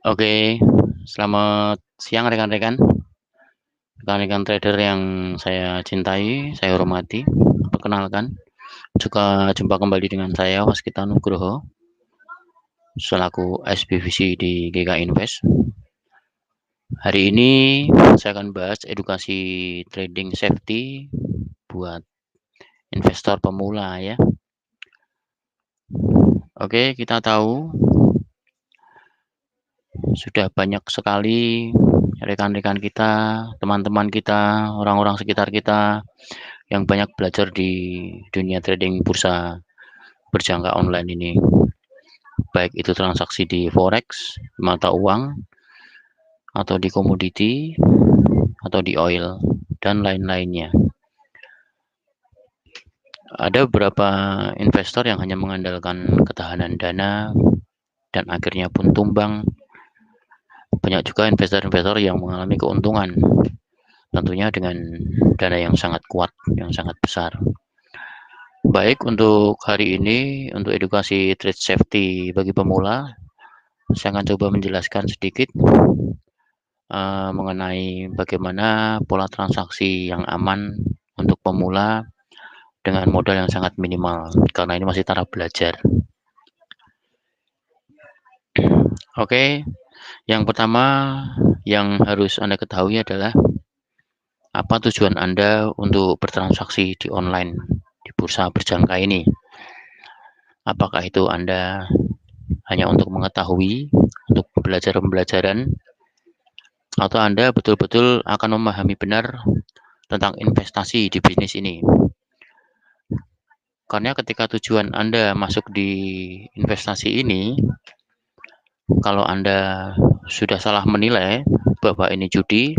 Oke, selamat siang rekan-rekan, rekan-rekan trader yang saya cintai, saya hormati. Perkenalkan, juga jumpa kembali dengan saya Waskita Nugroho selaku SPVC di GK Invest. Hari ini saya akan bahas edukasi trading safety buat investor pemula ya. Oke, kita tahu sudah banyak sekali rekan-rekan kita, teman-teman kita, orang-orang sekitar kita yang banyak belajar di dunia trading bursa berjangka online ini. Baik itu transaksi di forex, mata uang, atau di komoditi, atau di oil, dan lain-lainnya. Ada beberapa investor yang hanya mengandalkan ketahanan dana dan akhirnya pun tumbang. Banyak juga investor-investor yang mengalami keuntungan, tentunya dengan dana yang sangat kuat, yang sangat besar. Baik, untuk hari ini, untuk edukasi trade safety bagi pemula, saya akan coba menjelaskan sedikit mengenai bagaimana pola transaksi yang aman untuk pemula dengan modal yang sangat minimal, karena ini masih taraf belajar. Oke, yang pertama yang harus Anda ketahui adalah apa tujuan Anda untuk bertransaksi di online, di bursa berjangka ini. Apakah itu Anda hanya untuk mengetahui, untuk belajar pembelajaran, atau Anda betul-betul akan memahami benar tentang investasi di bisnis ini. Karena ketika tujuan Anda masuk di investasi ini, kalau Anda sudah salah menilai bahwa ini judi,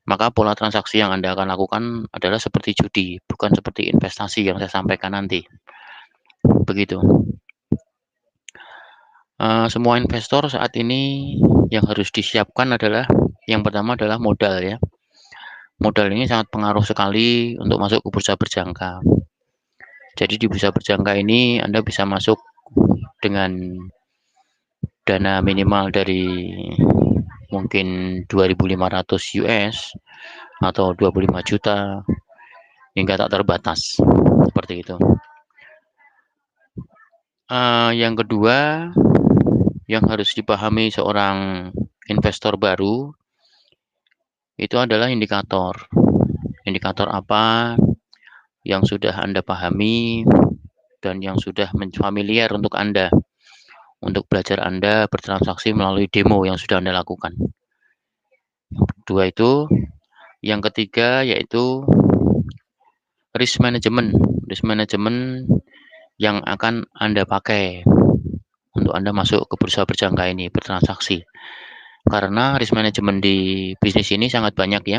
maka pola transaksi yang Anda akan lakukan adalah seperti judi, bukan seperti investasi yang saya sampaikan nanti. Begitu. Semua investor saat ini yang harus disiapkan adalah, yang pertama adalah modal ya. Modal ini sangat pengaruh sekali untuk masuk ke bursa berjangka. Jadi di bursa berjangka ini Anda bisa masuk dengan dana minimal dari mungkin 2.500 US atau 25 juta hingga tak terbatas, seperti itu. Yang kedua yang harus dipahami seorang investor baru itu adalah indikator. Indikator apa yang sudah Anda pahami dan yang sudah familiar untuk Anda, untuk belajar Anda bertransaksi melalui demo yang sudah Anda lakukan. Dua itu. Yang ketiga yaitu risk management. Risk management yang akan Anda pakai untuk Anda masuk ke bursa berjangka ini, bertransaksi. Karena risk management di bisnis ini sangat banyak ya.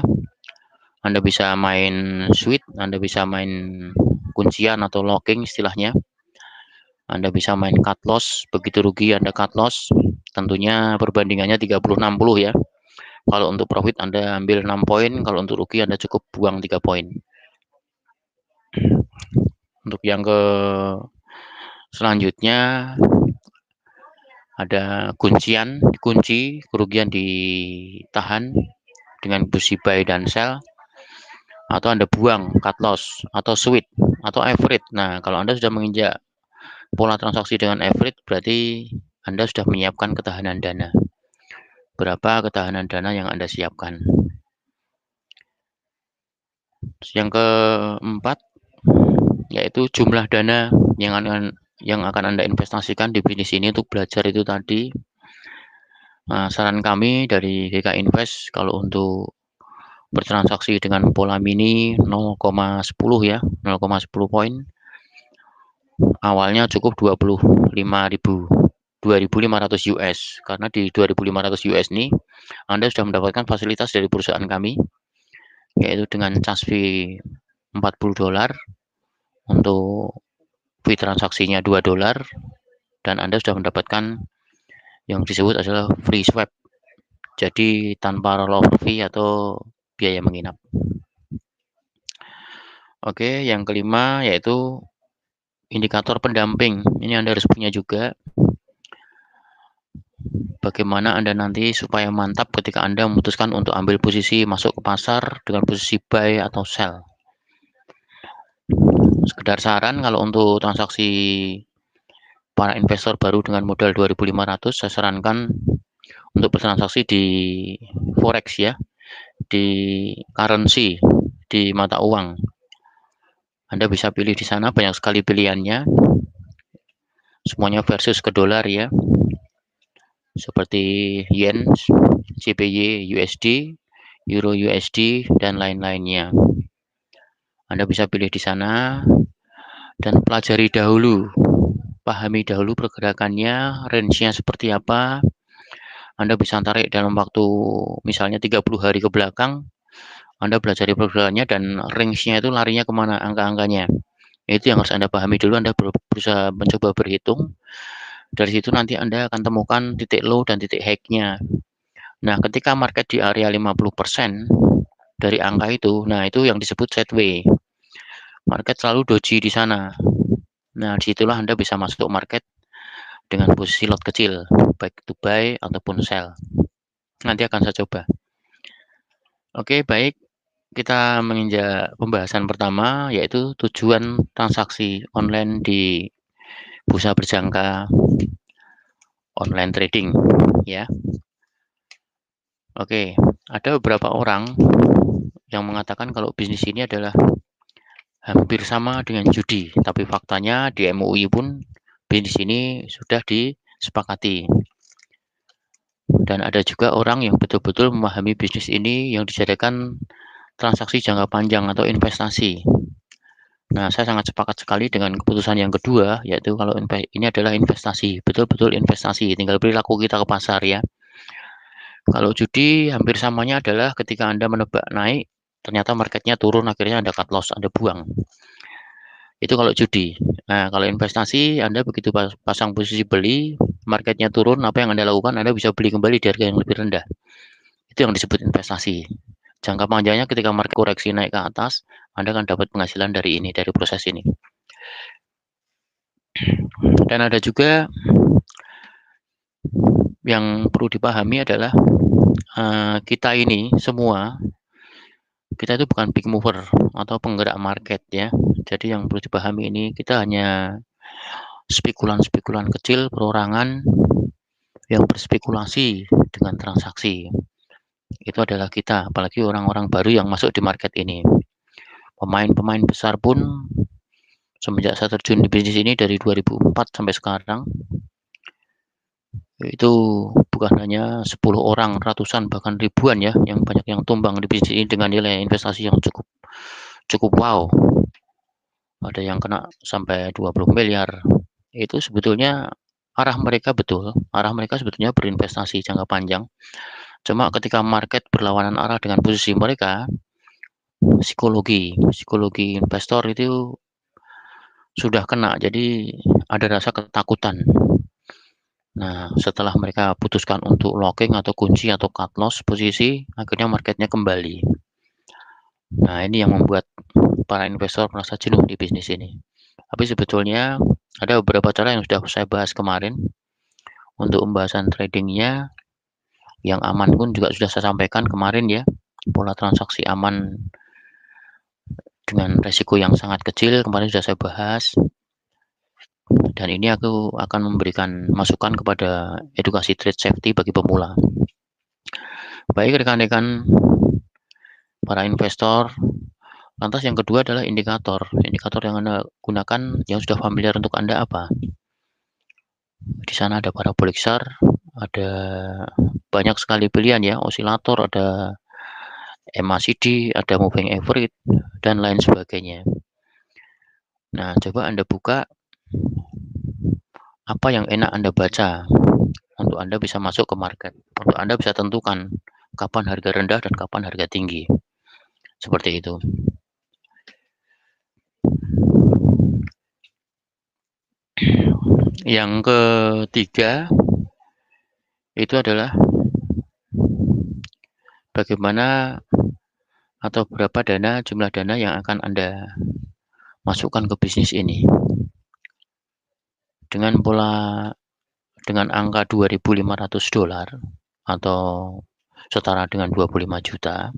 Anda bisa main sweet, Anda bisa main kuncian atau locking istilahnya. Anda bisa main cut loss, begitu rugi Anda cut loss. Tentunya perbandingannya 30-60 ya. Kalau untuk profit Anda ambil 6 poin, kalau untuk rugi Anda cukup buang 3 poin. Untuk yang ke selanjutnya ada kuncian, kunci, kerugian ditahan dengan posisi buy dan sell, atau Anda buang cut loss, atau sweet, atau average. Nah, kalau Anda sudah menginjak pola transaksi dengan average, berarti Anda sudah menyiapkan ketahanan dana. Berapa ketahanan dana yang Anda siapkan? Yang keempat, yaitu jumlah dana yang akan Anda investasikan di bisnis ini untuk belajar itu tadi. Saran kami dari GK Invest, kalau untuk bertransaksi dengan pola mini 0,10 ya, 0,10 poin. Awalnya cukup 2.500 US, karena di 2.500 US ini Anda sudah mendapatkan fasilitas dari perusahaan kami, yaitu dengan charge fee $40 untuk fee transaksinya $2, dan Anda sudah mendapatkan yang disebut adalah free swap, jadi tanpa rollover fee atau biaya menginap. Oke, yang kelima yaitu indikator pendamping. Ini Anda harus punya juga. bagaimana Anda nanti supaya mantap ketika Anda memutuskan untuk ambil posisi masuk ke pasar dengan posisi buy atau sell. Sekedar saran, kalau untuk transaksi para investor baru dengan modal 2.500, saya sarankan untuk bertransaksi di forex ya, di currency, di mata uang. Anda bisa pilih di sana, banyak sekali pilihannya, semuanya versus ke dolar ya, seperti yen, JPY, USD, Euro USD, dan lain-lainnya. Anda bisa pilih di sana dan pelajari dahulu, pahami dahulu pergerakannya, range-nya seperti apa. Anda bisa tarik dalam waktu misalnya 30 hari ke belakang, Anda belajar pergerakannya dan range-nya itu larinya kemana, angka-angkanya. Itu yang harus Anda pahami dulu. Anda berusaha mencoba berhitung. Dari situ nanti Anda akan temukan titik low dan titik high-nya. Nah, ketika market di area 50% dari angka itu, nah itu yang disebut sideways. Market selalu doji di sana. Nah, disitulah Anda bisa masuk market dengan posisi lot kecil, baik to buy ataupun sell. Nanti akan saya coba. Oke, baik. Kita menginjak pembahasan pertama, yaitu tujuan transaksi online di bursa berjangka online trading, ya. Oke, ada beberapa orang yang mengatakan kalau bisnis ini adalah hampir sama dengan judi, tapi faktanya di MUI pun bisnis ini sudah disepakati. Dan ada juga orang yang betul-betul memahami bisnis ini yang dijadikan transaksi jangka panjang atau investasi. Nah, saya sangat sepakat sekali dengan keputusan yang kedua, yaitu kalau ini adalah investasi, betul-betul investasi, tinggal perilaku kita ke pasar ya. Kalau judi hampir samanya adalah ketika Anda menebak naik, ternyata marketnya turun, akhirnya Anda cut loss, Anda buang. Itu kalau judi. Nah, kalau investasi, Anda begitu pasang posisi beli, marketnya turun, apa yang Anda lakukan? Anda bisa beli kembali di harga yang lebih rendah. Itu yang disebut investasi. Jangka panjangnya ketika market koreksi naik ke atas, Anda akan dapat penghasilan dari ini, dari proses ini. Dan ada juga yang perlu dipahami adalah kita ini semua, kita itu bukan big mover atau penggerak market ya. Jadi yang perlu dipahami ini, kita hanya spekulan-spekulan kecil, perorangan yang berspekulasi dengan transaksi. Itu adalah kita, apalagi orang-orang baru yang masuk di market ini. Pemain-pemain besar pun semenjak saya terjun di bisnis ini dari 2004 sampai sekarang, itu bukan hanya 10 orang, ratusan bahkan ribuan ya, yang banyak yang tumbang di bisnis ini dengan nilai investasi yang cukup wow. Ada yang kena sampai 20 miliar. Itu sebetulnya arah mereka betul, arah mereka sebetulnya berinvestasi jangka panjang. Cuma ketika market berlawanan arah dengan posisi mereka, psikologi investor itu sudah kena, jadi ada rasa ketakutan. Nah, setelah mereka putuskan untuk locking atau kunci atau cut loss posisi, akhirnya marketnya kembali. Nah, ini yang membuat para investor merasa jenuh di bisnis ini. Tapi sebetulnya ada beberapa cara yang sudah saya bahas kemarin untuk pembahasan tradingnya. Yang aman pun juga sudah saya sampaikan kemarin ya, pola transaksi aman dengan resiko yang sangat kecil kemarin sudah saya bahas. Dan ini aku akan memberikan masukan kepada edukasi trade safety bagi pemula. Baik rekan-rekan para investor, lantas yang kedua adalah indikator. Indikator yang Anda gunakan yang sudah familiar untuk Anda apa? Di sana ada parabolic SAR, ada banyak sekali pilihan ya, osilator, ada MACD, ada moving average, dan lain sebagainya. Nah, coba Anda buka apa yang enak Anda baca untuk Anda bisa masuk ke market, untuk Anda bisa tentukan kapan harga rendah dan kapan harga tinggi. Seperti itu. Yang ketiga itu adalah bagaimana atau berapa jumlah dana yang akan Anda masukkan ke bisnis ini. Dengan pola dengan angka $2.500 atau setara dengan 25 juta,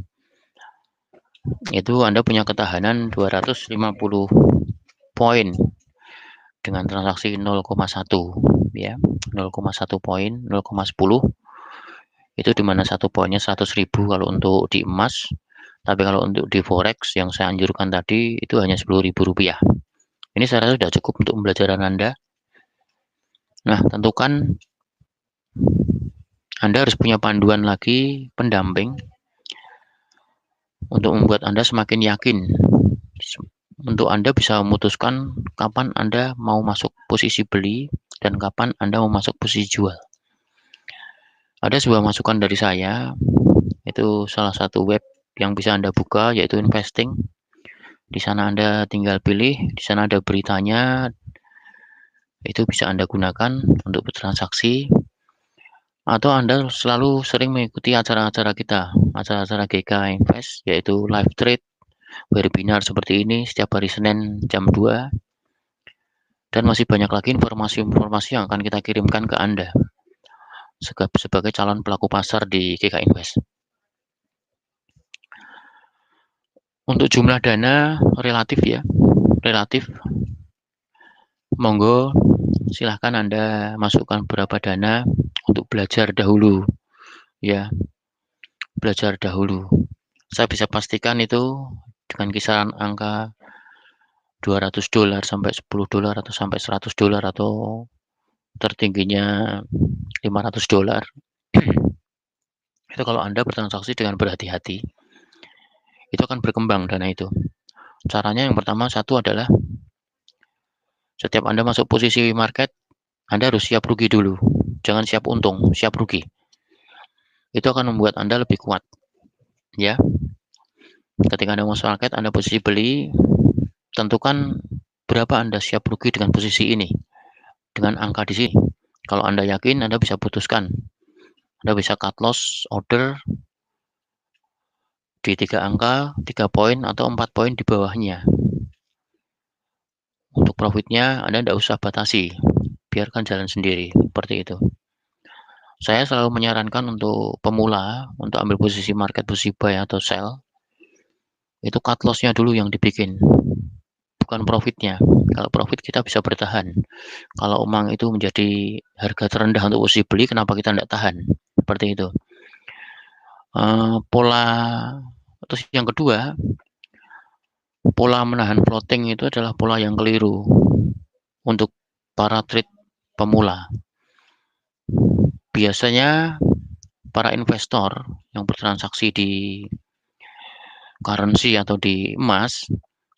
itu Anda punya ketahanan 250 poin dengan transaksi 0,1 ya, 0,1 poin, 0,10 itu dimana satu poinnya 100.000 kalau untuk di emas, tapi kalau untuk di forex yang saya anjurkan tadi itu hanya Rp10.000. Ini saya rasa sudah cukup untuk pembelajaran Anda. Nah, tentukan Anda harus punya panduan lagi, pendamping, untuk membuat Anda semakin yakin, untuk Anda bisa memutuskan kapan Anda mau masuk posisi beli dan kapan Anda mau masuk posisi jual. Ada sebuah masukan dari saya, itu salah satu web yang bisa Anda buka, yaitu Investing. Di sana Anda tinggal pilih, di sana ada beritanya, itu bisa Anda gunakan untuk bertransaksi, atau Anda selalu sering mengikuti acara-acara kita, acara-acara GK Invest, yaitu live trade, webinar seperti ini setiap hari Senin jam 2, dan masih banyak lagi informasi-informasi yang akan kita kirimkan ke Anda sebagai calon pelaku pasar di GK Invest. Untuk jumlah dana relatif ya, monggo silahkan Anda masukkan berapa dana untuk belajar dahulu ya, belajar dahulu. Saya bisa pastikan itu dengan kisaran angka $200 sampai $10 atau sampai $100 atau tertingginya $500. Itu kalau Anda bertransaksi dengan berhati-hati, itu akan berkembang dana itu. Caranya yang pertama, satu adalah setiap Anda masuk posisi market, Anda harus siap rugi dulu. Jangan siap untung, siap rugi. Itu akan membuat Anda lebih kuat. Ya. Ketika Anda masuk market, Anda posisi beli, tentukan berapa Anda siap rugi dengan posisi ini. Dengan angka di sini. Kalau Anda yakin, Anda bisa putuskan. Anda bisa cut loss order di 3 angka, 3 poin atau 4 poin di bawahnya. Untuk profitnya Anda tidak usah batasi, biarkan jalan sendiri, seperti itu. Saya selalu menyarankan untuk pemula, untuk ambil posisi market, posisi buy atau sell, itu cut loss-nya dulu yang dibikin, bukan profitnya. Kalau profit kita bisa bertahan. Kalau emang itu menjadi harga terendah untuk posisi beli, kenapa kita tidak tahan? Seperti itu. Terus yang kedua, pola menahan floating itu adalah pola yang keliru untuk para trade pemula. Biasanya para investor yang bertransaksi di currency atau di emas,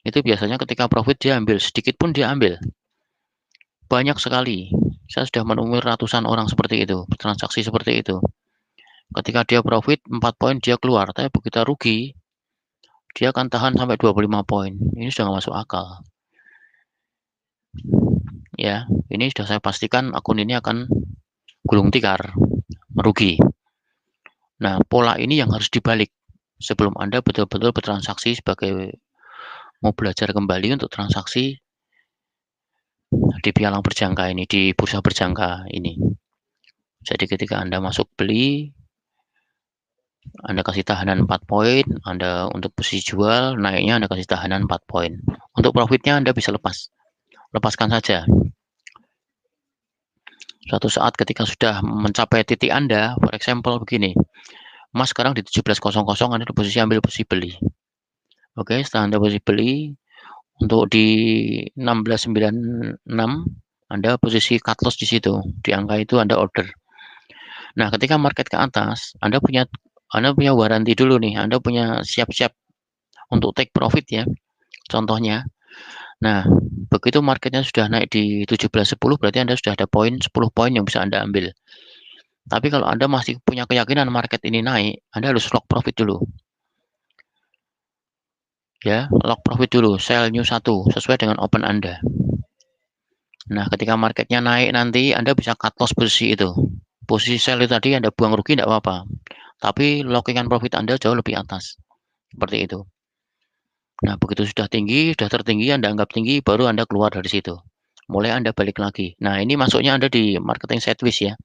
itu biasanya ketika profit dia ambil, sedikit pun dia ambil. Banyak sekali. Saya sudah menemui ratusan orang seperti itu, bertransaksi seperti itu. Ketika dia profit 4 poin dia keluar, tapi begitu rugi dia akan tahan sampai 25 poin. Ini sudah nggak masuk akal. Ya, ini sudah saya pastikan akun ini akan gulung tikar, merugi. Nah, pola ini yang harus dibalik sebelum Anda betul-betul bertransaksi sebagai mau belajar kembali untuk transaksi di pialang berjangka ini, di bursa berjangka ini. Jadi ketika Anda masuk beli, Anda kasih tahanan 4 poin, Anda untuk posisi jual, naiknya Anda kasih tahanan 4 poin. Untuk profitnya Anda bisa lepaskan saja. Suatu saat ketika sudah mencapai titik Anda, for example begini, emas sekarang di 17.00, Anda di posisi ambil posisi beli. Oke, setelah Anda posisi beli, untuk di 16.96, Anda posisi cut loss di situ, di angka itu Anda order. Nah, ketika market ke atas, Anda punya waranti dulu nih, Anda punya siap-siap untuk take profit ya, contohnya. Nah, begitu marketnya sudah naik di 17.10, berarti Anda sudah ada 10 poin yang bisa Anda ambil. Tapi kalau Anda masih punya keyakinan market ini naik, Anda harus lock profit dulu. Ya, lock profit dulu, sell new 1 sesuai dengan open Anda. Nah, ketika marketnya naik nanti Anda bisa cut loss posisi itu. Posisi sell itu tadi Anda buang rugi tidak apa-apa. Tapi lockingan profit Anda jauh lebih atas. Seperti itu. Nah, begitu sudah tinggi, sudah tertinggi, Anda anggap tinggi, baru Anda keluar dari situ. mulai Anda balik lagi. Nah, ini masuknya Anda di marketing sideways ya,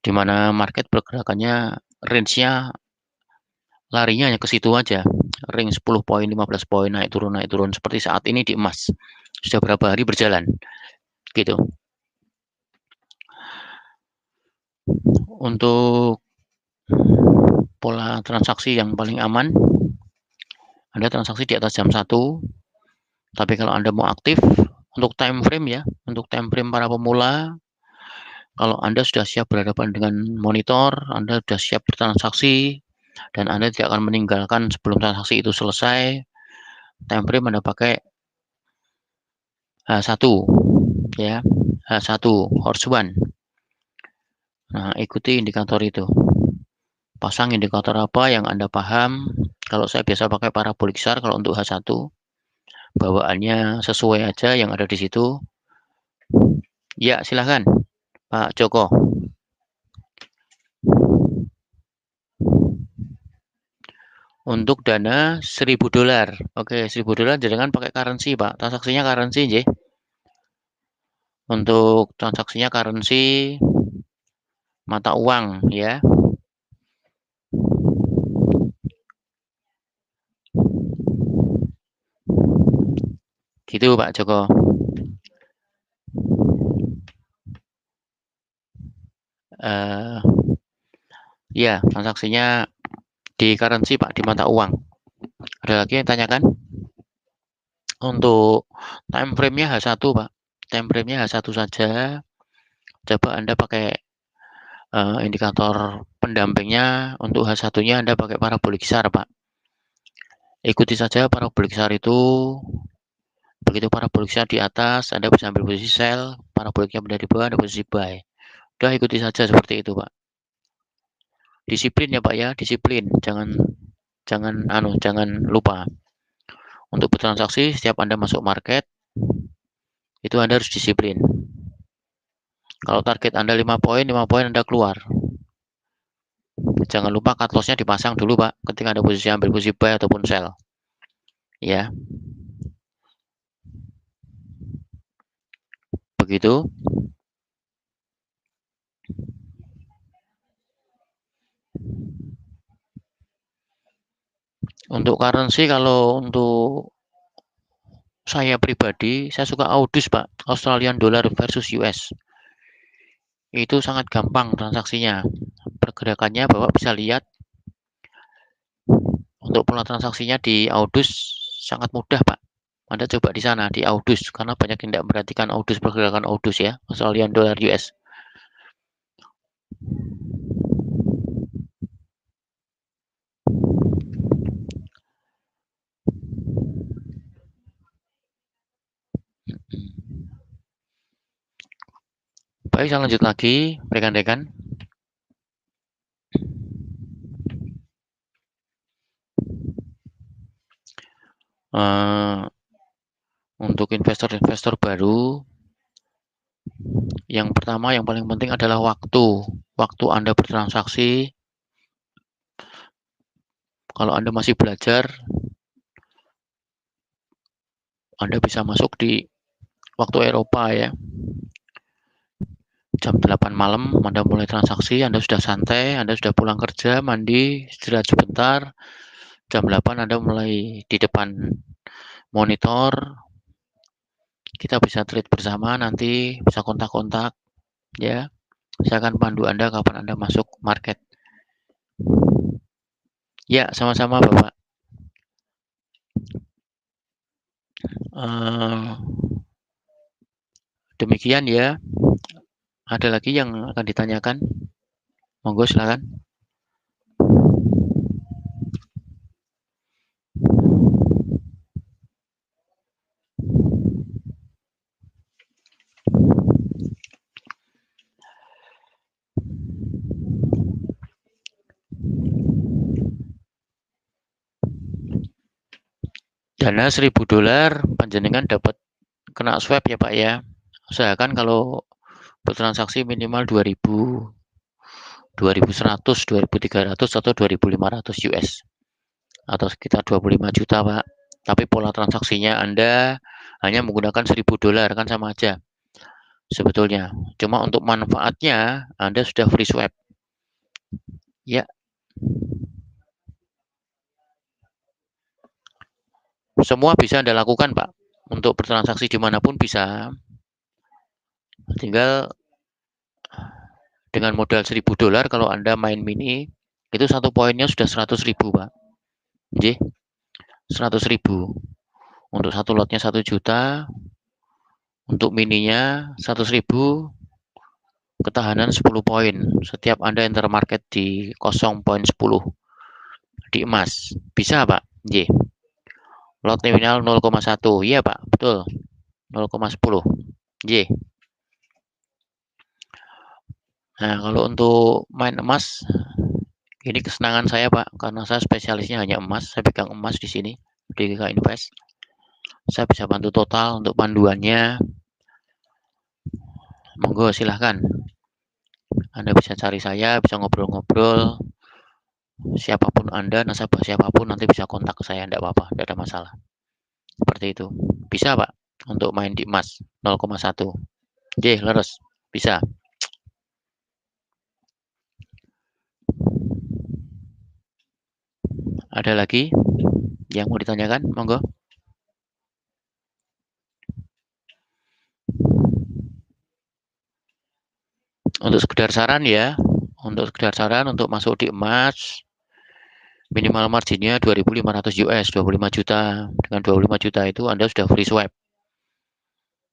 di mana market pergerakannya range-nya larinya hanya ke situ aja, ring 10 poin, 15 poin, naik turun, seperti saat ini di emas. Sudah berapa hari berjalan, gitu. Untuk pola transaksi yang paling aman, Anda transaksi di atas jam 1, tapi kalau Anda mau aktif, untuk time frame ya, untuk time frame para pemula, kalau Anda sudah siap berhadapan dengan monitor, Anda sudah siap bertransaksi, dan Anda tidak akan meninggalkan sebelum transaksi itu selesai, time frame Anda pakai H1 ya, H1 horse 1. Nah, ikuti indikator itu. Pasang indikator apa yang Anda paham. Kalau saya biasa pakai parabolic SAR kalau untuk H1, bawaannya sesuai aja yang ada di situ. Ya, silahkan Pak Joko. Untuk dana $1.000. Oke, $1.000 jangan pakai currency, Pak. Transaksinya currency, J. Untuk transaksinya currency mata uang, ya. Gitu, Pak Joko. Ya, transaksinya di currency, Pak, di mata uang. Ada lagi yang tanyakan? Untuk time frame-nya H1, Pak. Time frame-nya H1 saja. Coba Anda pakai indikator pendampingnya. Untuk H1-nya Anda pakai parabolic SAR, Pak. Ikuti saja parabolic SAR itu. Begitu parabolic SAR di atas, Anda bisa ambil posisi sell. Paraboliknya berada di bawah, Anda posisi buy. Udah, ikuti saja seperti itu, Pak. Disiplin ya, Pak ya. Disiplin. Jangan lupa. Untuk bertransaksi, setiap Anda masuk market, itu Anda harus disiplin. Kalau target Anda 5 poin Anda keluar. Jangan lupa cut loss-nya dipasang dulu, Pak, ketika Anda posisi ambil posisi buy ataupun sell. Ya. Begitu. Untuk currency, kalau untuk saya pribadi, saya suka AUDUS, Pak. Australian Dollar versus US. Itu sangat gampang transaksinya. Pergerakannya Bapak bisa lihat. Untuk pola transaksinya di AUDUS sangat mudah, Pak. Anda coba di sana, di AUDUS. Karena banyak yang tidak memperhatikan AUDUS, pergerakan AUDUS ya. Australian Dollar US. Baik, saya lanjut lagi, rekan-rekan. Untuk investor-investor baru, yang pertama, yang paling penting adalah waktu. Waktu Anda bertransaksi. Kalau Anda masih belajar, Anda bisa masuk di waktu Eropa ya. Jam 8 malam Anda mulai transaksi, Anda sudah santai, Anda sudah pulang kerja, mandi, istirahat sebentar. Jam 8 Anda mulai di depan monitor. Kita bisa trade bersama, nanti bisa kontak-kontak ya. Saya akan pandu Anda kapan Anda masuk market. Ya, sama-sama Bapak. Demikian ya. Ada lagi yang akan ditanyakan? Monggo silakan. Dana $1.000 panjenengan dapat kena swap ya Pak ya. Usahakan kalau bertransaksi minimal 2.000, 2.100, 2.300 atau 2.500 US atau sekitar 25 juta Pak. Tapi pola transaksinya Anda hanya menggunakan $1.000 kan sama aja sebetulnya. Cuma untuk manfaatnya Anda sudah free swap. Ya, semua bisa Anda lakukan, Pak. Untuk bertransaksi dimanapun bisa. Tinggal dengan modal $1.000 kalau Anda main mini, itu satu poinnya sudah 100.000, Pak. Jadi 100.000. Untuk satu lotnya 1 juta, untuk mininya 100.000, ketahanan 10 poin. Setiap Anda enter market di 0.10 di emas. Bisa, Pak? J. Lot nominal 0,1. Iya, Pak. Betul. 0,10. J. Nah, kalau untuk main emas, ini kesenangan saya, Pak, karena saya spesialisnya hanya emas. Saya pegang emas di sini di GK Invest. Saya bisa bantu total untuk panduannya. Monggo silahkan. Anda bisa cari saya, bisa ngobrol-ngobrol. Siapapun Anda, nasabah siapapun nanti bisa kontak ke saya, enggak apa-apa, enggak ada masalah. Seperti itu. Bisa, Pak, untuk main di emas 0,1. J, leres. Bisa. Ada lagi yang mau ditanyakan? Monggo. Untuk sekedar saran ya, untuk masuk di emas, minimal marginnya 2.500 US, 25 juta. Dengan 25 juta itu Anda sudah free swap.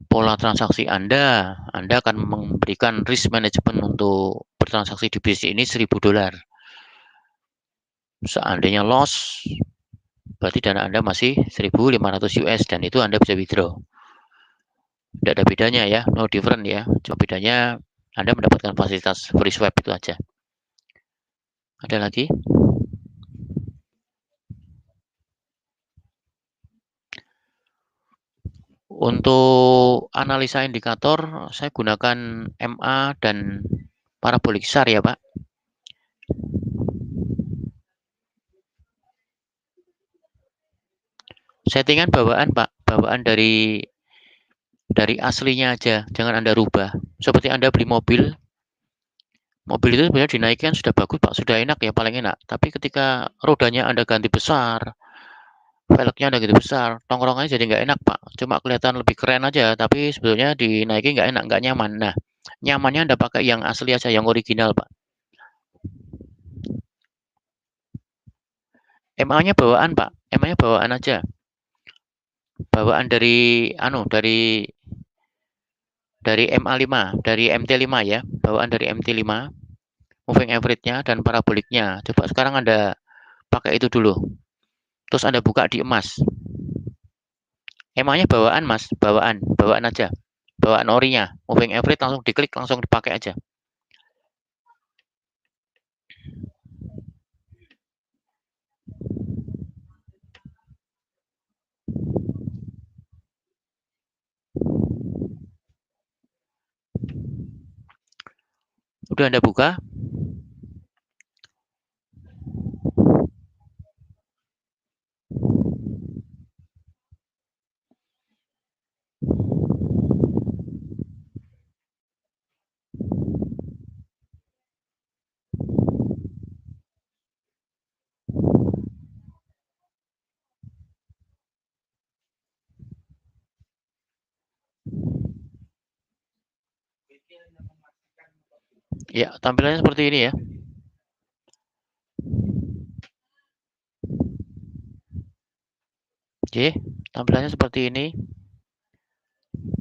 Pola transaksi Anda akan memberikan risk management untuk bertransaksi di bisnis ini $1.000. Seandainya loss, berarti dana Anda masih 1.500 US dan itu Anda bisa withdraw. Tidak ada bedanya ya, no different ya. Cuma bedanya Anda mendapatkan fasilitas free swap itu aja. Ada lagi? Untuk analisa indikator, saya gunakan MA dan parabolik SAR ya, Pak. Settingan bawaan, Pak. Bawaan dari aslinya aja, jangan Anda rubah. Seperti Anda beli mobil, mobil itu sebenarnya dinaikkan sudah bagus, Pak, sudah enak ya, paling enak. Tapi ketika rodanya Anda ganti besar, velgnya Anda ganti besar, tongkrongannya jadi nggak enak, Pak. Cuma kelihatan lebih keren aja, tapi sebetulnya dinaikin nggak enak, nggak nyaman. Nah, nyamannya Anda pakai yang asli aja, yang original, Pak. MA-nya bawaan, Pak. MA-nya bawaan aja. Bawaan dari MA5, dari MT5 ya. Bawaan dari MT5, moving average-nya dan paraboliknya. Coba sekarang Anda pakai itu dulu. Terus Anda buka di emas. MA-nya bawaan, Mas. Bawaan aja. Bawaan orinya. Moving average langsung diklik, langsung dipakai aja. Udah Anda buka? Ya, tampilannya seperti ini ya. Oke, tampilannya seperti ini.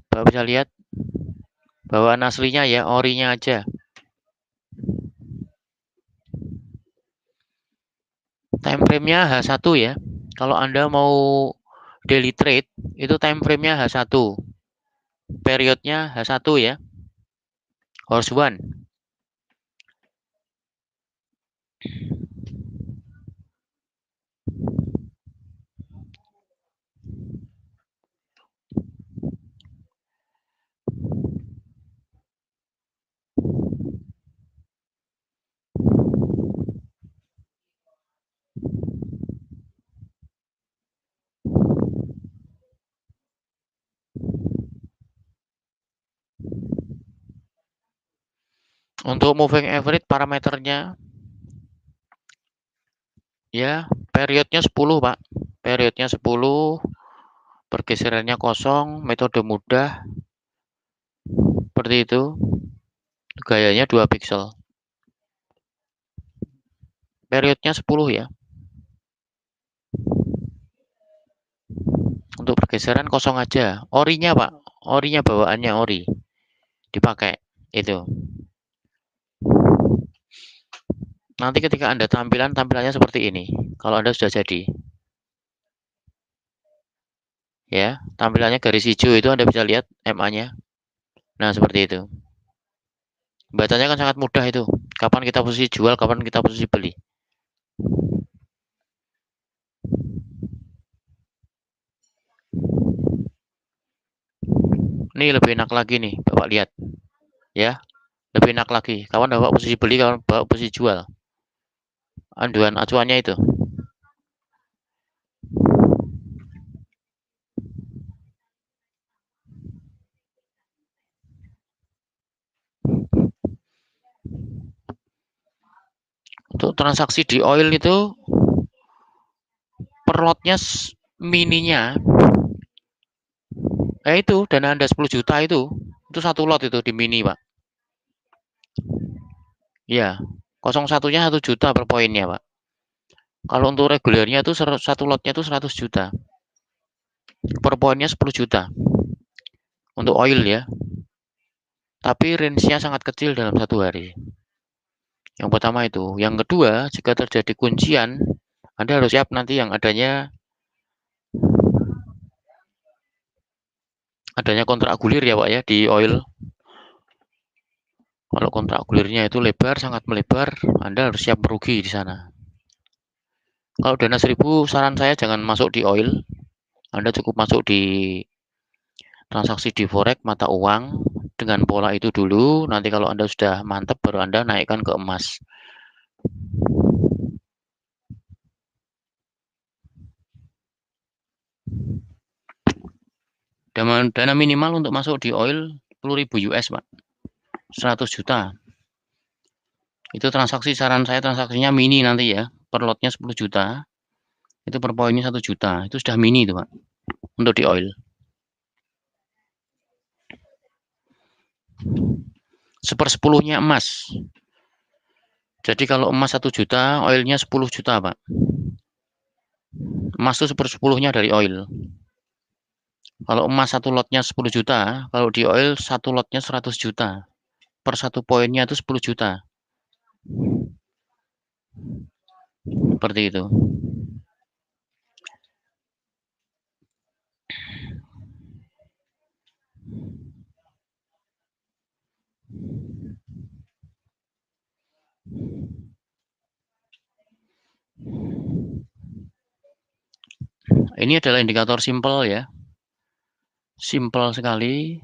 Bapak bisa lihat bawaan aslinya ya, orinya aja. Time frame-nya H1 ya. Kalau Anda mau daily trade, itu time frame-nya H1. Periodnya H1 ya. Horse one. Untuk moving average parameternya ya periodnya 10, Pak. Periodnya 10, pergeserannya kosong, metode mudah seperti itu. Gayanya 2 pixel. Periodnya 10 ya. Untuk pergeseran kosong aja. Orinya, Pak. Orinya bawaannya ori. Dipakai itu. Nanti ketika Anda tampilannya seperti ini. Kalau Anda sudah jadi. Ya, tampilannya garis hijau itu Anda bisa lihat MA-nya. Nah, seperti itu. Bacanya kan sangat mudah itu. Kapan kita posisi jual, kapan kita posisi beli. Ini lebih enak lagi nih, Bapak lihat. Ya, lebih enak lagi. Kapan Bapak posisi beli, kapan Bapak posisi jual. Anduan acuannya itu. Untuk transaksi di oil itu per lotnya mininya itu dana Anda 10 juta itu satu lot itu di mini, Pak. Ya, 01-nya 1 juta per poinnya, Pak. Kalau untuk regulernya itu satu lotnya itu 100 juta. Per poinnya 10 juta. Untuk oil ya. Tapi range-nya sangat kecil dalam satu hari. Yang pertama itu. Yang kedua, jika terjadi kuncian, Anda harus siap nanti yang adanya kontrak gulir ya, Pak ya, di oil. Kalau kontrak gulirnya itu lebar, sangat melebar, Anda harus siap merugi di sana. Kalau dana 1000, saran saya jangan masuk di oil. Anda cukup masuk di transaksi di forex mata uang dengan pola itu dulu. Nanti kalau Anda sudah mantap, baru Anda naikkan ke emas. Dana minimal untuk masuk di oil 10.000 US, Pak. 100 juta. Itu transaksi, saran saya transaksinya mini nanti ya. Per lotnya 10 juta. Itu per poinnya 1 juta. Itu sudah mini itu, Pak. Untuk di oil. Sepersepuluhnya emas. Jadi kalau emas 1 juta, oilnya 10 juta, Pak. Emas itu sepersepuluhnya dari oil. Kalau emas satu lotnya 10 juta, kalau di oil satu lotnya 100 juta. Per satu poinnya itu 10 juta. Seperti itu. Ini adalah indikator simple ya. Simple sekali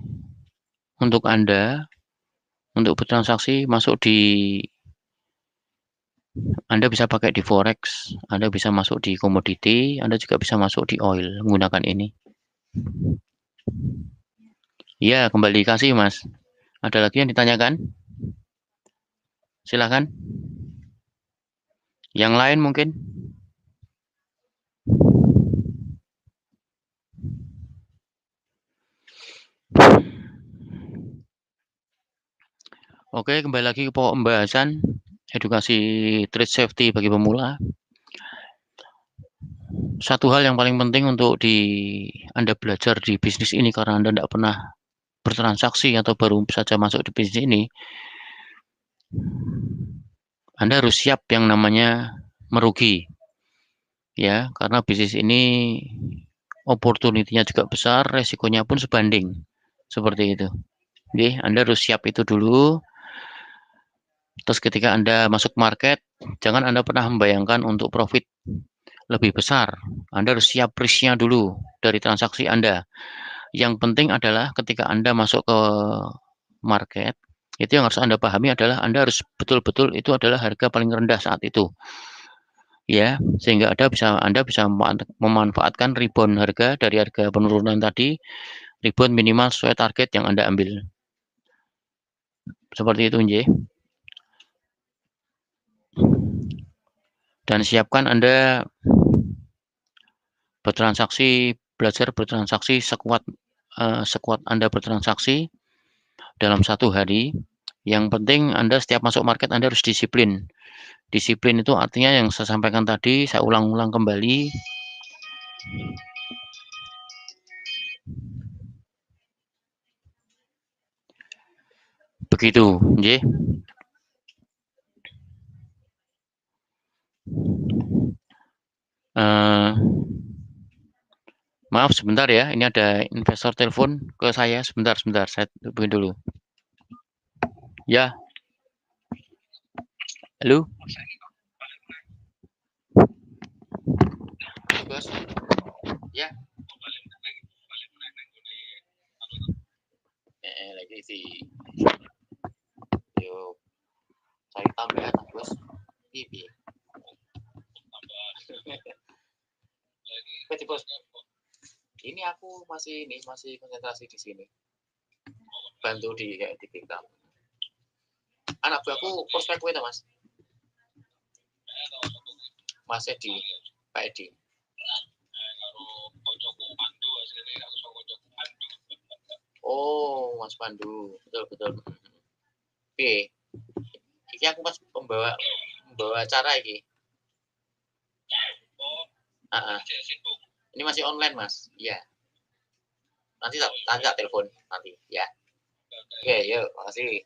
untuk Anda untuk bertransaksi masuk di, Anda bisa pakai di forex, Anda bisa masuk di komoditi, Anda juga bisa masuk di oil menggunakan ini. Ya, kembali kasih Mas. Ada lagi yang ditanyakan? Silakan. Yang lain mungkin? Oke, kembali lagi ke pokok pembahasan edukasi trade safety bagi pemula. Satu hal yang paling penting untuk Anda belajar di bisnis ini karena Anda tidak pernah bertransaksi atau baru saja masuk di bisnis ini, Anda harus siap yang namanya merugi. Ya, karena bisnis ini opportunity-nya juga besar, resikonya pun sebanding. Seperti itu. Oke, Anda harus siap itu dulu. Terus ketika Anda masuk market, jangan Anda pernah membayangkan untuk profit lebih besar. Anda harus siap risk-nya dulu dari transaksi Anda. Yang penting adalah ketika Anda masuk ke market, itu yang harus Anda pahami adalah Anda harus betul-betul itu adalah harga paling rendah saat itu. Ya, sehingga Anda bisa memanfaatkan rebound harga dari harga penurunan tadi, rebound minimal sesuai target yang Anda ambil. Seperti itu, Nj. Dan siapkan Anda bertransaksi, belajar bertransaksi sekuat Anda bertransaksi dalam 1 hari. Yang penting Anda setiap masuk market Anda harus disiplin. Disiplin itu artinya yang saya sampaikan tadi, saya ulang-ulang kembali. Begitu, nggih. Maaf sebentar ya, ini ada investor telepon ke saya. Sebentar, saya hubungin dulu. Ya, halo. Bos. Ya. Lagi sih. Yuk, cari tambahan, Bos. Ini. Bos. Ini aku masih konsentrasi di sini. Bantu di TikTok. Anak buahku prospek itu, Mas. Masih di Pak Edi. Oh, Mas Pandu. Betul. Oke. Ini aku pas membawa acara ini. Ini masih online, Mas. Iya. Nanti tak telepon nanti ya. Oke, yuk, makasih.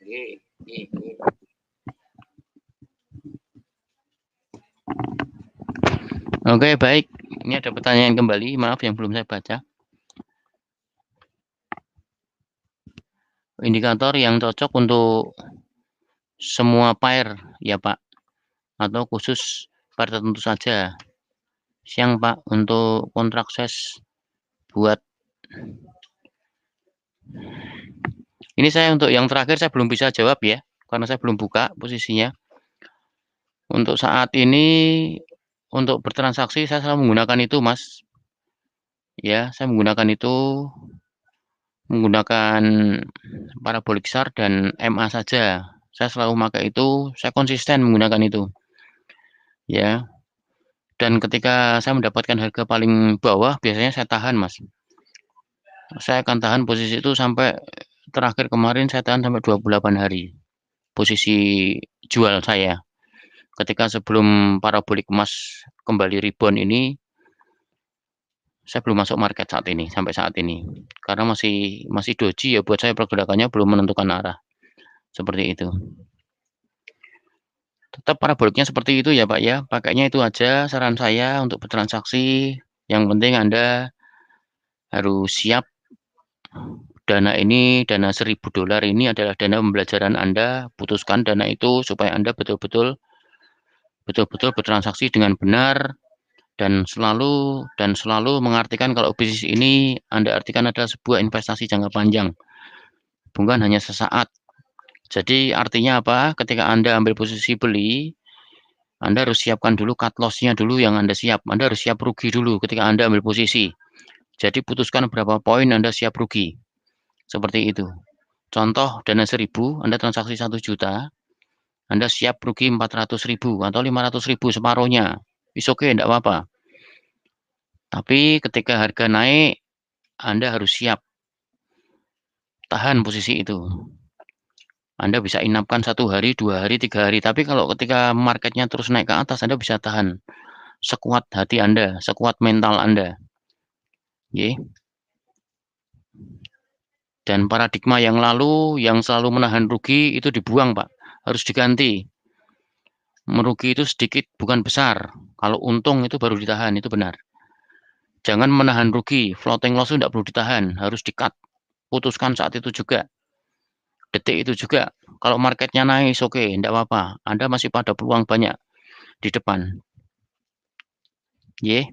Oke, baik. Ini ada pertanyaan kembali, maaf yang belum saya baca. Indikator yang cocok untuk semua pair ya, Pak? Atau khusus pair tertentu saja? Siang, Pak, untuk kontrak ses buat ini saya untuk yang terakhir saya belum bisa jawab ya, karena saya belum buka posisinya. Untuk saat ini, untuk bertransaksi saya selalu menggunakan itu, Mas. Ya, saya menggunakan itu, menggunakan parabolic SHART dan MA saja. Saya selalu pakai itu, saya konsisten menggunakan itu. Ya. Dan ketika saya mendapatkan harga paling bawah, biasanya saya tahan, Mas. Saya akan tahan posisi itu sampai terakhir kemarin saya tahan sampai 28 hari. Posisi jual saya. Ketika sebelum parabolic emas kembali rebound ini, saya belum masuk market sampai saat ini. Karena masih doji ya buat saya, pergerakannya belum menentukan arah. Seperti itu. Tetap paraboliknya seperti itu ya, Pak, ya. Pakainya itu aja saran saya untuk bertransaksi. Yang penting Anda harus siap. Dana $1.000 ini adalah dana pembelajaran Anda. Putuskan dana itu supaya Anda betul-betul bertransaksi dengan benar dan selalu mengartikan kalau bisnis ini Anda artikan adalah sebuah investasi jangka panjang. Bukan hanya sesaat. Jadi artinya apa? Ketika Anda ambil posisi beli, Anda harus siapkan dulu cut loss-nya dulu yang Anda siap. Anda harus siap rugi dulu ketika Anda ambil posisi. Jadi putuskan berapa poin Anda siap rugi. Seperti itu. Contoh dana 1.000, Anda transaksi 1 juta, Anda siap rugi 400.000 atau 500.000 separuhnya. Is okay, enggak apa-apa. Tapi ketika harga naik, Anda harus siap tahan posisi itu. Anda bisa inapkan 1 hari, 2 hari, 3 hari. Tapi kalau ketika marketnya terus naik ke atas, Anda bisa tahan. Sekuat hati Anda, sekuat mental Anda. Ye. Dan paradigma yang lalu yang selalu menahan rugi itu dibuang, Pak. Harus diganti. Merugi itu sedikit bukan besar. Kalau untung itu baru ditahan, itu benar. Jangan menahan rugi. Floating loss itu tidak perlu ditahan, harus di-cut. Putuskan saat itu juga. Detik itu juga. Kalau marketnya naik, oke, tidak apa-apa. Anda masih pada peluang banyak di depan. Ye.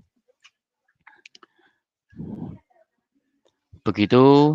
Begitu.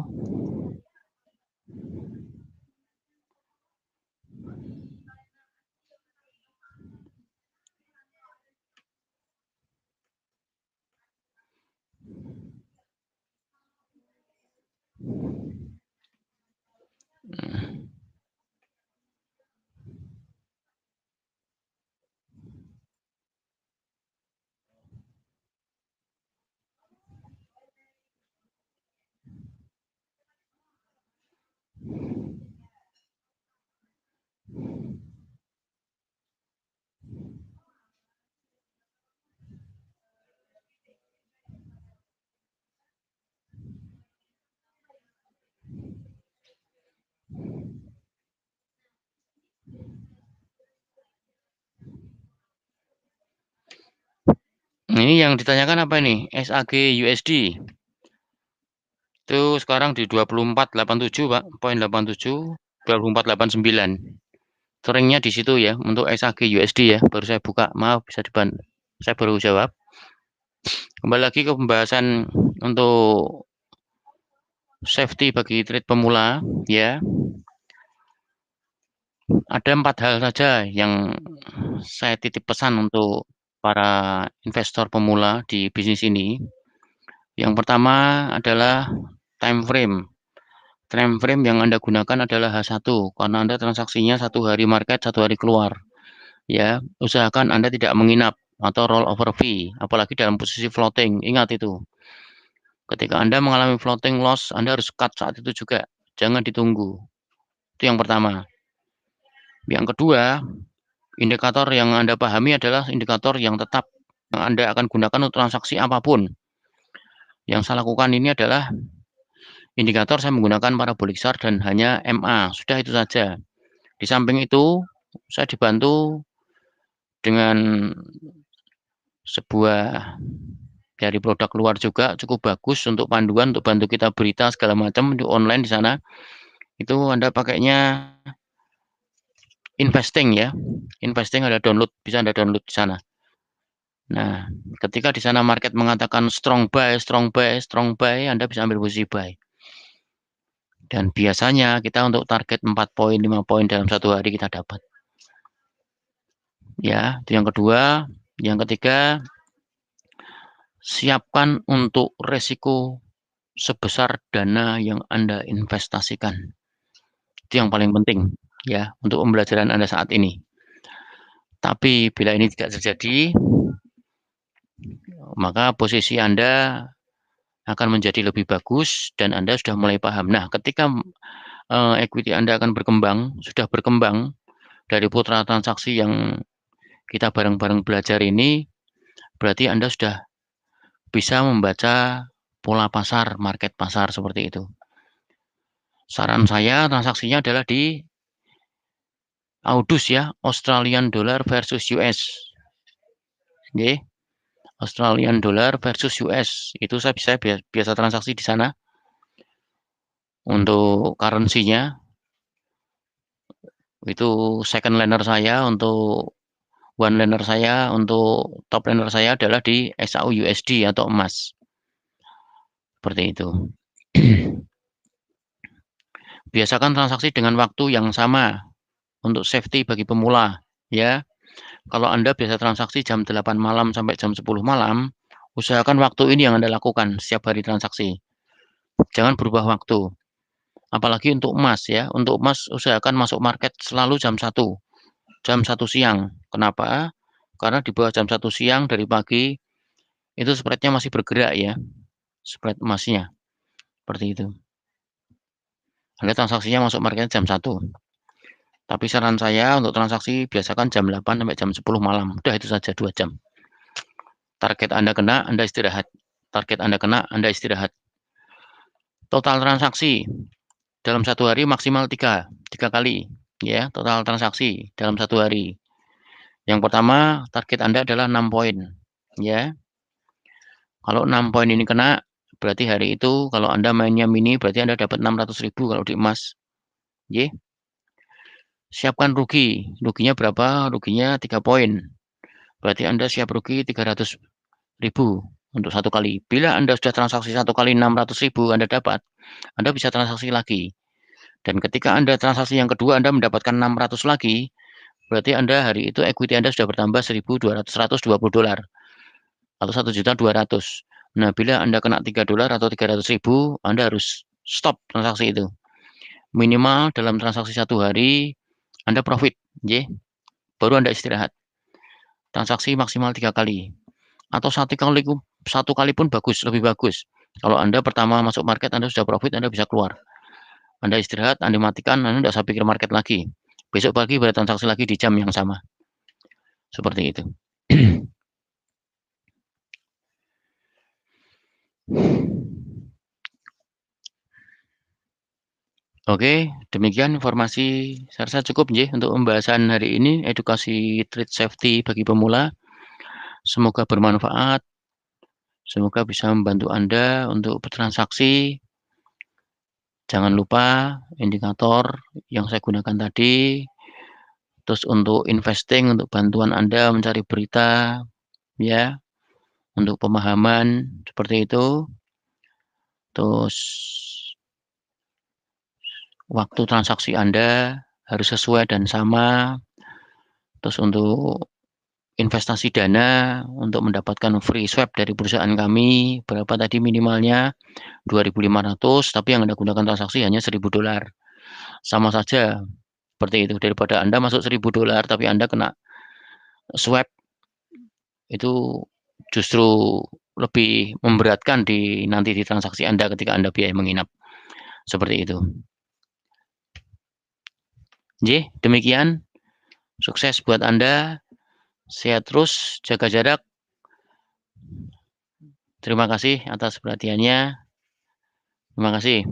ini yang ditanyakan apa ini? SAG USD. Itu sekarang di 24.87, Pak. Poin 87, 24.89. Seringnya di situ ya untuk SAG USD ya. Baru saya buka. Maaf bisa dibantu. Saya baru jawab. Kembali lagi ke pembahasan untuk safety bagi trade pemula ya. Ada 4 hal saja yang saya titip pesan untuk para investor pemula di bisnis ini. Yang pertama adalah time frame. Time frame yang Anda gunakan adalah H1 karena Anda transaksinya 1 hari market, 1 hari keluar. Ya, usahakan Anda tidak menginap atau roll over fee, apalagi dalam posisi floating. Ingat itu. Ketika Anda mengalami floating loss, Anda harus cut saat itu juga. Jangan ditunggu. Itu yang pertama. Yang kedua, indikator yang Anda pahami adalah indikator yang tetap yang Anda akan gunakan untuk transaksi apapun. Yang saya lakukan ini adalah indikator saya menggunakan parabolic SAR dan hanya MA. Sudah itu saja. Di samping itu, saya dibantu dengan sebuah dari produk luar juga cukup bagus untuk panduan, untuk bantu kita berita segala macam di online di sana. Itu Anda pakainya investing ya. Investing ada download, bisa Anda download di sana. Nah, ketika di sana market mengatakan strong buy, strong buy, strong buy, Anda bisa ambil posisi buy. Dan biasanya kita untuk target 4 poin, 5 poin dalam 1 hari kita dapat. Ya, itu yang kedua. Yang ketiga, siapkan untuk resiko sebesar dana yang Anda investasikan. Itu yang paling penting ya untuk pembelajaran Anda saat ini. Tapi bila ini tidak terjadi, maka posisi Anda akan menjadi lebih bagus dan Anda sudah mulai paham. Nah, ketika equity Anda akan berkembang, sudah berkembang dari putra transaksi yang kita bareng-bareng belajar ini, berarti Anda sudah bisa membaca pola pasar, market pasar seperti itu. Saran saya transaksinya adalah di AUDUS ya, Australian Dollar versus US. Oke, Australian Dollar versus US. Itu saya biasa transaksi di sana. Untuk currency-nya itu second liner saya, untuk one liner saya, untuk top liner saya adalah di SAU USD atau emas. Seperti itu. Biasakan transaksi dengan waktu yang sama untuk safety bagi pemula ya. Kalau Anda biasa transaksi jam 8 malam sampai jam 10 malam, usahakan waktu ini yang Anda lakukan setiap hari transaksi. Jangan berubah waktu. Apalagi untuk emas ya. Untuk emas usahakan masuk market selalu jam 1 siang. Kenapa? Karena di bawah jam 1 siang dari pagi itu spreadnya masih bergerak ya. Spread emasnya. Seperti itu. Anda transaksinya masuk market jam 1. Tapi saran saya untuk transaksi biasakan jam 8 sampai jam 10 malam. Udah itu saja 2 jam. Target Anda kena, Anda istirahat. Target Anda kena, Anda istirahat. Total transaksi dalam 1 hari maksimal 3 kali. Ya, total transaksi dalam 1 hari. Yang pertama, target Anda adalah 6 poin. Ya. Kalau 6 poin ini kena, berarti hari itu kalau Anda mainnya mini, berarti Anda dapat 600.000 kalau di emas. Ya. Siapkan rugi. Ruginya berapa? Ruginya 3 poin. Berarti Anda siap rugi 300.000 untuk 1 kali. Bila Anda sudah transaksi 1 kali 600.000 Anda dapat, Anda bisa transaksi lagi. Dan ketika Anda transaksi yang kedua Anda mendapatkan 600 lagi, berarti Anda hari itu equity Anda sudah bertambah 120 dolar atau 1.200.000. Nah, bila Anda kena 3 dolar atau 300.000, Anda harus stop transaksi itu. Minimal dalam transaksi 1 hari Anda profit, ya. Baru Anda istirahat. Transaksi maksimal 3 kali. Atau 1 kali pun bagus, lebih bagus. Kalau Anda pertama masuk market, Anda sudah profit, Anda bisa keluar. Anda istirahat, Anda matikan, Anda tidak usah pikir market lagi. Besok pagi bertransaksi lagi di jam yang sama. Seperti itu. Oke, demikian informasi saya rasa cukup ya untuk pembahasan hari ini, edukasi trade safety bagi pemula. Semoga bermanfaat. Semoga bisa membantu Anda untuk bertransaksi. Jangan lupa indikator yang saya gunakan tadi. Terus untuk investing, untuk bantuan Anda mencari berita, ya, untuk pemahaman seperti itu. Terus waktu transaksi Anda harus sesuai dan sama. Terus untuk investasi dana untuk mendapatkan free swap dari perusahaan kami, berapa tadi minimalnya? 2.500, tapi yang Anda gunakan transaksi hanya $1.000. Sama saja seperti itu, daripada Anda masuk $1.000 tapi Anda kena swap, itu justru lebih memberatkan nanti di transaksi Anda ketika Anda biaya menginap. Seperti itu. Oke, demikian. Sukses buat Anda. Sehat terus, jaga jarak. Terima kasih atas perhatiannya. Terima kasih.